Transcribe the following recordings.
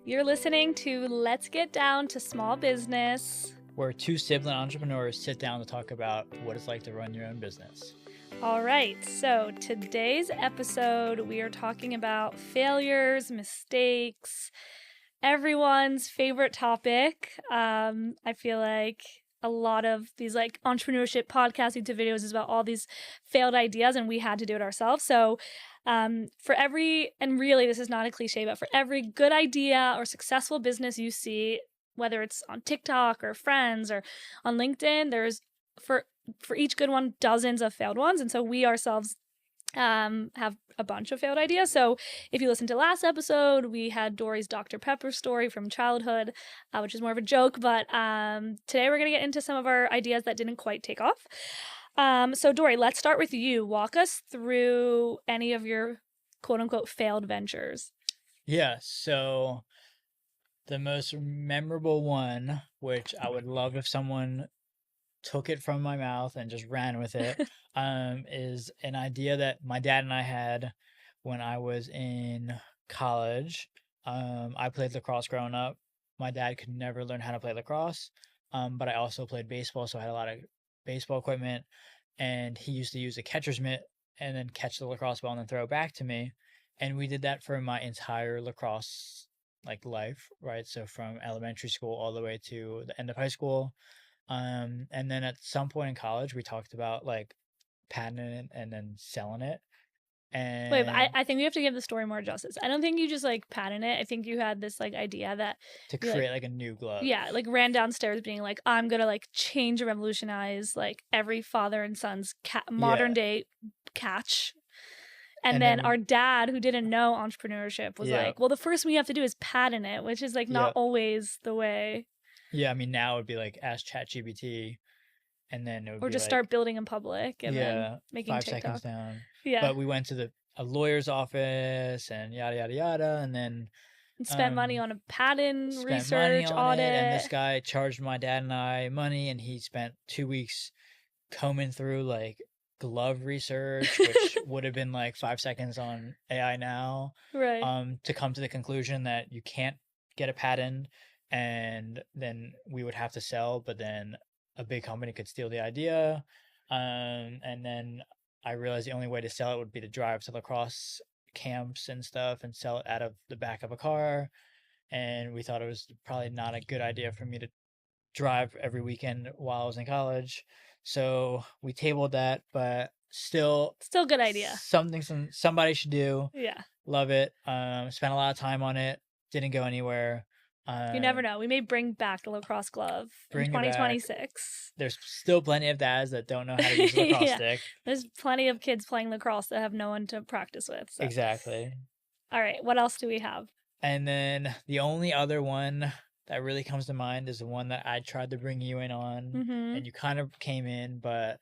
You're listening to Let's Get Down to Small Business. Where two sibling entrepreneurs sit down to talk about what it's like to run your own business. All right, so today's episode, we are talking about failures, mistakes, everyone's favorite topic. I feel like a lot of these like entrepreneurship podcasts, YouTube videos is about all these failed ideas, and we had to do it ourselves. So for every, and really this is not a cliche, but for every good idea or successful business you see, whether it's on TikTok or Friends or on LinkedIn, there's for each good one, dozens of failed ones. And so we ourselves have a bunch of failed ideas. So if you listen to last episode, we had Dori's Dr. Pepper story from childhood, which is more of a joke. But today we're going to get into some of our ideas that didn't quite take off. So Dori, let's start with you. Walk us through any of your quote unquote failed ventures. Yeah, so the most memorable one, which I would love if someone took it from my mouth and just ran with it, is an idea that my dad and I had when I was in college. I played lacrosse growing up. My dad could never learn how to play lacrosse, but I also played baseball, so I had a lot of baseball equipment. And he used to use a catcher's mitt and then catch the lacrosse ball and then throw it back to me. And we did that for my entire lacrosse life, right? So from elementary school all the way to the end of high school. And then at some point in college, we talked about patenting it and then selling it. Wait, And I think we have to give the story more justice. I don't think you just patent it. I think you had this idea that to create a new glove. Yeah, ran downstairs being like, I'm gonna change and revolutionize every father and son's modern day catch. And then our dad, who didn't know entrepreneurship, was like, well, the first thing you have to do is patent it, which is not always the way. Yeah, I mean, now it would be ask ChatGPT, and then it would or be just start building in public and then making 5 TikTok. seconds down. Yeah. But we went to a lawyer's office and yada yada yada, and then spent money on a patent research audit. And this guy charged my dad and I money, and he spent 2 weeks combing through glove research, which would have been 5 seconds on AI now, right? To come to the conclusion that you can't get a patent, and then we would have to sell, but then a big company could steal the idea. And then I realized the only way to sell it would be to drive to lacrosse camps and stuff and sell it out of the back of a car. And we thought it was probably not a good idea for me to drive every weekend while I was in college. So we tabled that, but still good idea. Somebody should do. Yeah. Love it. Spent a lot of time on it. Didn't go anywhere. You never know. We may bring back the lacrosse glove in 2026. There's still plenty of dads that don't know how to use a lacrosse stick. There's plenty of kids playing lacrosse that have no one to practice with. So. Exactly. All right. What else do we have? And then the only other one that really comes to mind is the one that I tried to bring you in on, and you kind of came in, but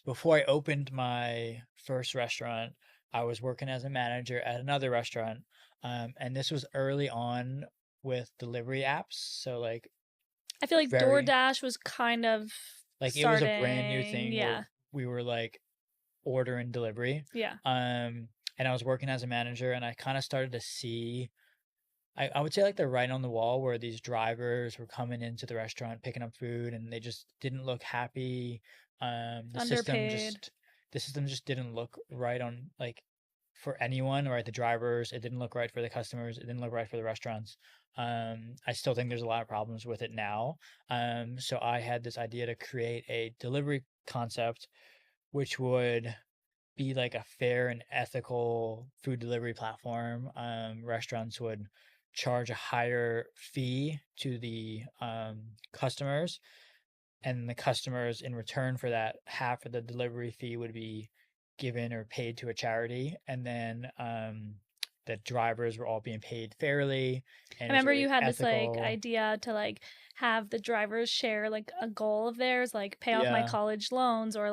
before I opened my first restaurant, I was working as a manager at another restaurant. And this was early on with delivery apps. So I feel like DoorDash was kind of starting. It was a brand new thing. Yeah. We were order and delivery. Yeah. And I was working as a manager, and I kind of started to see, I would say the writing on the wall, where these drivers were coming into the restaurant, picking up food, and they just didn't look happy. Underpaid. The system just didn't look right on for anyone, right? The drivers, it didn't look right for the customers, it didn't look right for the restaurants. I still think there's a lot of problems with it now. So I had this idea to create a delivery concept, which would be a fair and ethical food delivery platform. Restaurants would charge a higher fee to the customers, and the customers, in return for that, half of the delivery fee would be given or paid to a charity. And then the drivers were all being paid fairly. And I remember you had ethical. This idea to have the drivers share a goal of theirs, pay off my college loans, or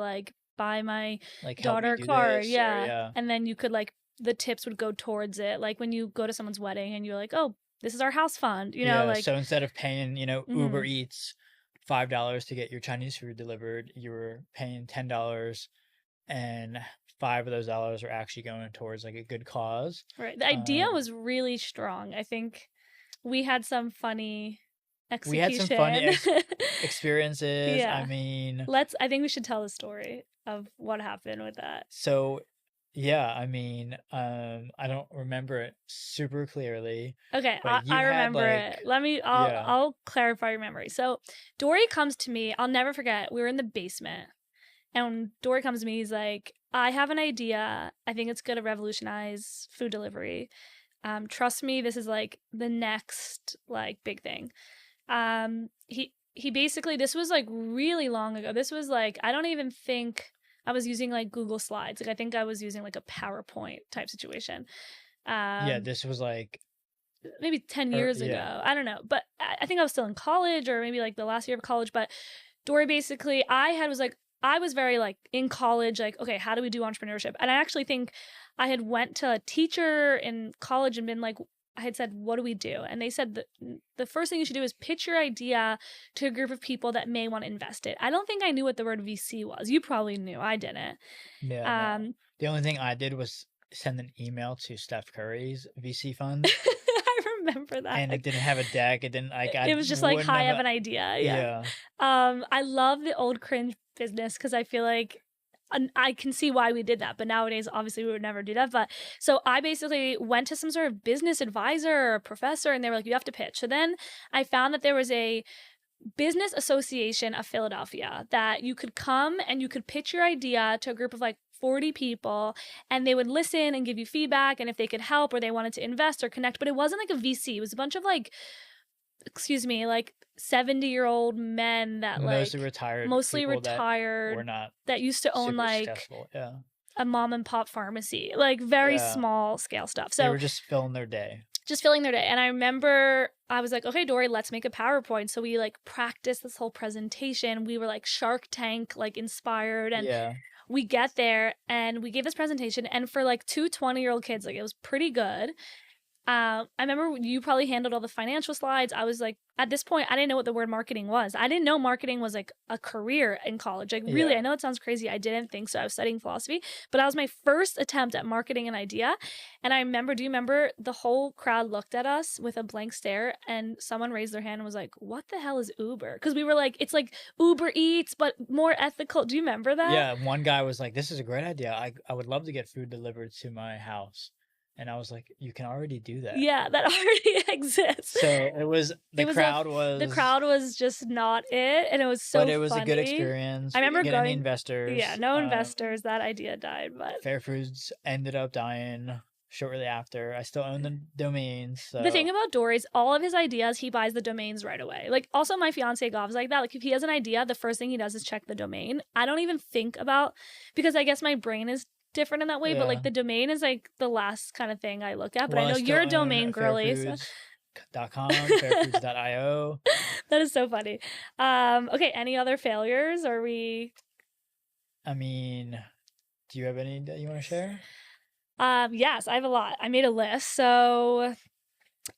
buy my daughter a car. Yeah. And then you could the tips would go towards it. When you go to someone's wedding and you're like, oh, this is our house fund, so instead of paying, Uber Eats $5 to get your Chinese food delivered, you were paying $10, and 5 of those dollars are actually going towards a good cause. Right. The idea was really strong. I think we had some funny We had some funny execution. experiences. I Yeah. mean, I think we should tell the story of what happened with that. so yeah, I mean, I don't remember it super clearly, Okay, but I you had remember like, it. yeah, I'll clarify your memory. So Dory comes to me. I'll never forget. We were in the basement, and Dory comes to me. He's like, "I have an idea. I think it's gonna revolutionize food delivery. Trust me, this is like the next like big thing." He basically, this was like really long ago. This was like, I don't even think I was using like Google Slides. Like I think I was using like a PowerPoint type situation. yeah, Um, this was like, maybe 10 years yeah, ago. I don't know. But I think I was still in college or maybe like the last year of college. But Dory basically, I was very like in college, like, okay, how do we do entrepreneurship? And I actually think I had went to a teacher in college and been like, I had said, what do we do? And they said that the first thing you should do is pitch your idea to a group of people that may want to invest it. I don't think I knew what the word VC was. You probably knew. I didn't. yeah, no. Um, The only thing I did was send an email to Steph Curry's VC fund, I remember that. and it didn't have a deck. It didn't like I It was just like, wouldn't hi, I have have an idea. Yeah. yeah, I love the old cringe business because I feel like I can see why we did that, but nowadays obviously we would never do that. But so I basically went to some sort of business advisor or professor, and they were like, "You have to pitch." So then I found that there was a business association of Philadelphia that you could come and you could pitch your idea to a group of like 40 people, and they would listen and give you feedback and if they could help or they wanted to invest or connect. But it wasn't like a VC; it was a bunch of like, excuse me, like 70-year-old men that mostly like retired mostly people that were retired not that used to own super like successful. Yeah, a mom and pop pharmacy, like very yeah, small scale stuff. they So were just filling their day. just filling their day. And I remember I was like, okay, Dory, let's make a PowerPoint. So we like practiced this whole presentation. We were like Shark Tank, like inspired. And Yeah, we get there and we gave this presentation. And for like two 20-year-old kids, like it was pretty good. I remember you probably handled all the financial slides. I was like, at this point, I didn't know what the word marketing was. I didn't know marketing was like a career in college. Like, really, I yeah. know it sounds crazy. I didn't think so. I was studying philosophy, but that was my first attempt at marketing an idea. And I remember, do you remember the whole crowd looked at us with a blank stare and someone raised their hand and was like, what the hell is Uber? Because we were like, it's like Uber Eats, but more ethical. Do you remember that? Yeah, one guy was like, "This is a great idea. I would love to get food delivered to my house." And I was like, "You can already do that." Yeah, that already exists. So it was It the was crowd the was, crowd was just not it, and it was but so it was a good funny. experience. I We didn't remember get any going, yeah, investors. no investors. That idea died, but Fair Foods ended up dying shortly after. I still own the domains, the thing so about Dory's, all of his ideas, he buys the domains right away. Like, also my fiance Gov's like that. Like, if he has an idea, the first thing he does is check the domain. I don't even think about, because I guess my brain is different in that way, but like yeah. the domain is like the last kind of thing I look at. But I Well, I know still you're a own domain girly, so fairfoods.com, fairfoods.io. that is so funny. Okay, any other failures? Or we I mean, do you have any that you want to share? yes, I have a lot. I made a list. So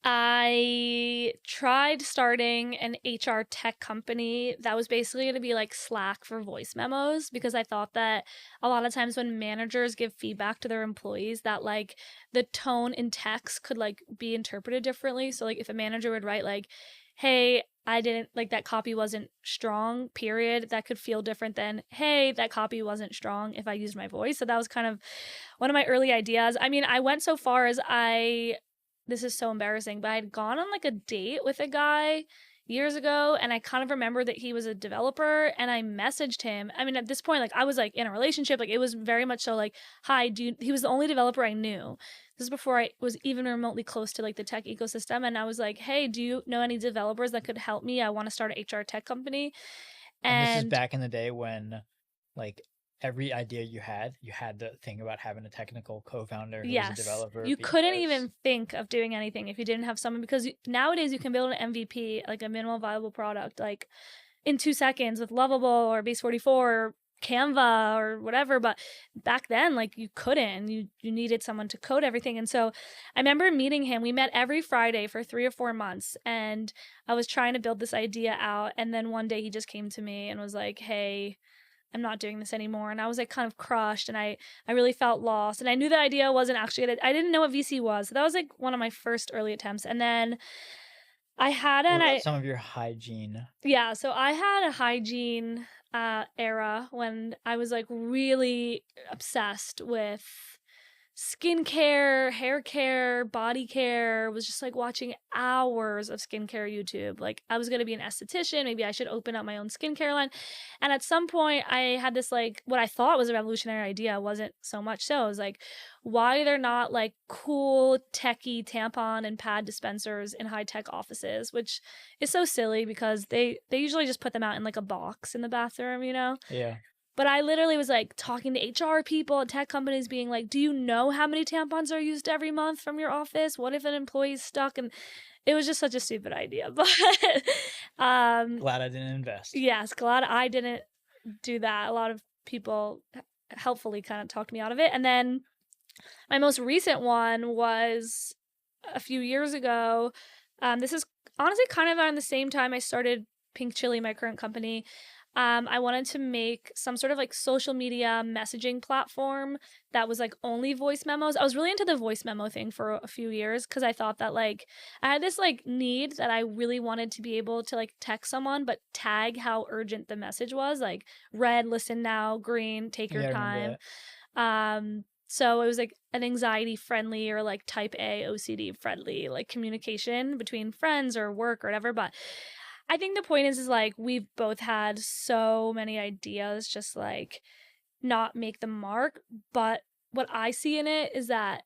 I tried starting an HR tech company that was basically going to be like Slack for voice memos, because I thought that a lot of times when managers give feedback to their employees, that like the tone in text could like be interpreted differently. So like if a manager would write like, "Hey, I didn't like that copy wasn't strong," period, that could feel different than, "Hey, that copy wasn't strong," if I used my voice. So that was kind of one of my early ideas. I mean, I went so far as this is so embarrassing, but I had gone on like a date with a guy years ago, and I kind of remember that he was a developer, and I messaged him. I mean, at this point, like I was like in a relationship, like it was very much so like, "Hi, he was the only developer I knew. This is before I was even remotely close to like the tech ecosystem. And I was like, "Hey, do you know any developers that could help me? I want to start an HR tech company." And this is And back in the day when, like, every idea you had to think about having a technical co-founder who was a yes, developer you couldn't because even think of doing anything if you didn't have someone, because nowadays you can build an MVP, like a minimal viable product, like in 2 seconds with Lovable or Base 44 or Canva or whatever. But back then, like you couldn't. You needed someone to code everything. And so I remember meeting him. We met every Friday for 3 or 4 months, and I was trying to build this idea out. And then one day he just came to me and was like, "Hey, I'm not doing this anymore." And I was like kind of crushed, and I really felt lost. And I knew the idea wasn't actually good. I didn't know what VC was. So that was like one of my first early attempts. And then I had What an about I some of your hygiene? Yeah, so I had a hygiene era when I was like really obsessed with skincare, hair care, body care, was just like watching hours of skincare YouTube. Like I was going to be an esthetician, maybe I should open up my own skincare line. And at some point I had this like what I thought was a revolutionary idea, wasn't so much so. I was like, why they're not like cool techie tampon and pad dispensers in high-tech offices, which is so silly because they usually just put them out in like a box in the bathroom, you know? Yeah. But I literally was like talking to HR people at tech companies being like, do you know how many tampons are used every month from your office? What if an employee's stuck? And it was just such a stupid idea. But Glad I didn't invest. yes, glad I didn't do that. A lot of people helpfully kind of talked me out of it. And then my most recent one was a few years ago. This is honestly kind of around the same time I started Pink Chili, my current company. I wanted to make some sort of like social media messaging platform that was like only voice memos. I was really into the voice memo thing for a few years because I thought that like I had this like need that I really wanted to be able to like text someone but tag how urgent the message was, like red, listen now, green, take your Yeah, I remember time. that. So it was like an anxiety friendly or like type A OCD friendly like communication between friends or work or whatever. But I think the point is like we've both had so many ideas just like not make the mark. But what I see in it is that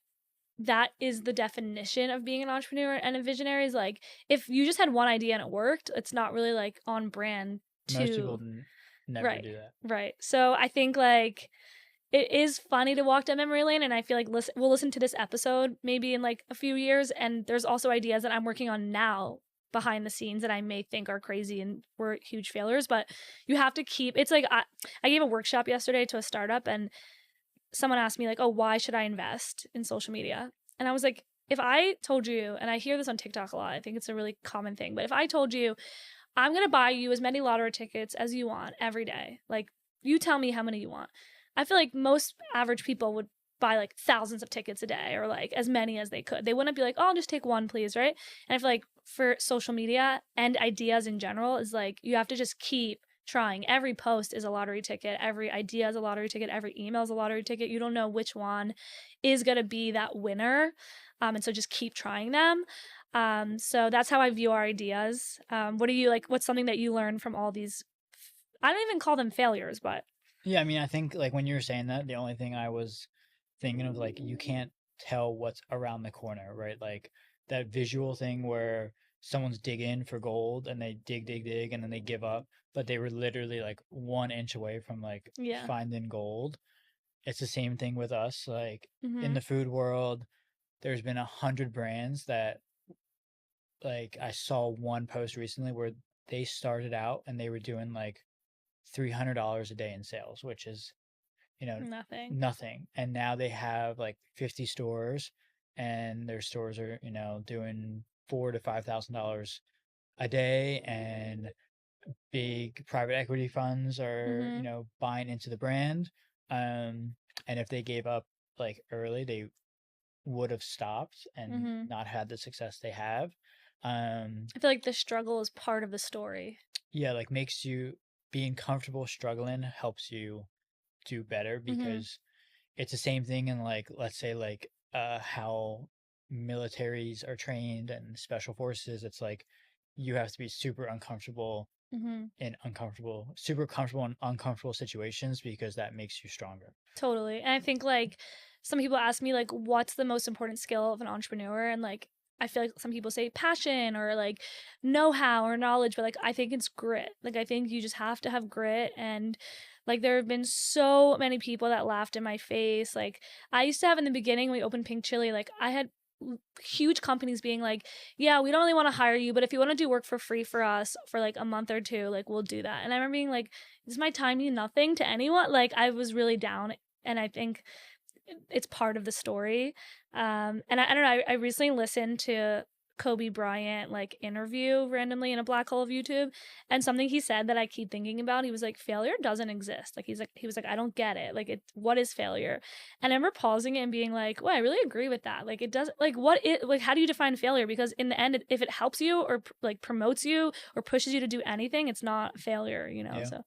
that is the definition of being an entrepreneur and a visionary is like if you just had one idea and it worked, it's not really like on brand Most people to never right. do that. Right. So I think like it is funny to walk down memory lane and I feel like we'll listen to this episode maybe in like a few years and there's also ideas that I'm working on now behind the scenes that I may think are crazy and were huge failures, but you have to keep it's like I gave a workshop yesterday to a startup and someone asked me like, "Oh, why should I invest in social media?" And I was like, if I told you, and I hear this on TikTok a lot, I think it's a really common thing, but if I told you I'm going to buy you as many lottery tickets as you want every day. Like, you tell me how many you want. I feel like most average people would buy like thousands of tickets a day or like as many as they could. They wouldn't be like, oh, I'll just take one, please, right? And I feel like for social media and ideas in general is like you have to just keep trying. Every post is a lottery ticket. Every idea is a lottery ticket. Every email is a lottery ticket. You don't know which one is going to be that winner. And so just keep trying them. So that's how I view our ideas. What do you like? What's something that you learned from all these? I don't even call them failures, but Yeah, I mean, I think like when you were saying that, the only thing I was thinking of like you can't tell what's around the corner, right? Like that visual thing where someone's digging for gold and they dig, dig, dig, and then they give up, but they were literally like 1 inch away from like yeah. finding gold. It's the same thing with us. Like in Mm-hmm. the food world, there's been 100 brands that like I saw one post recently where they started out and they were doing like $300 a day in sales, which is, you know, Nothing. nothing. And now they have like 50 stores and their stores are, doing $4,000 to $5,000 a day and big private equity funds are, Mm-hmm. buying into the brand. And if they gave up like early, they would have stopped and Mm-hmm. not had the success they have. Um, I feel like the struggle is part of the story. yeah, like makes you being comfortable struggling helps you do better Mm-hmm. because it's the same thing in like let's say like how militaries are trained and special forces. It's like you have to be Mm-hmm. super comfortable in uncomfortable situations because that makes you stronger. Totally. And I think like some people ask me like what's the most important skill of an entrepreneur and like I feel like some people say passion or like know-how or knowledge, but like I think it's grit. Like I think you just have to have grit and like there have been so many people that laughed in my face. Like I used to have in the beginning when we opened Pink Chili, like I had huge companies being like, "Yeah, we don't really want to hire you, but if you want to do work for free for us for like a month or two, like we'll do that." And I remember being like, "Does my time mean nothing to anyone?" Like I was really down and I think it's part of the story. And I don't know. I recently listened to Kobe Bryant like interview randomly in a black hole of YouTube, and something he said that I keep thinking about, he was like, failure doesn't exist. Like he was like, I don't get it. Like what is failure? And I remember pausing it and being like, well, I really agree with that. Like it doesn't, like how do you define failure? Because in the end, if it helps you or like promotes you or pushes you to do anything, it's not failure, you know? Yeah. So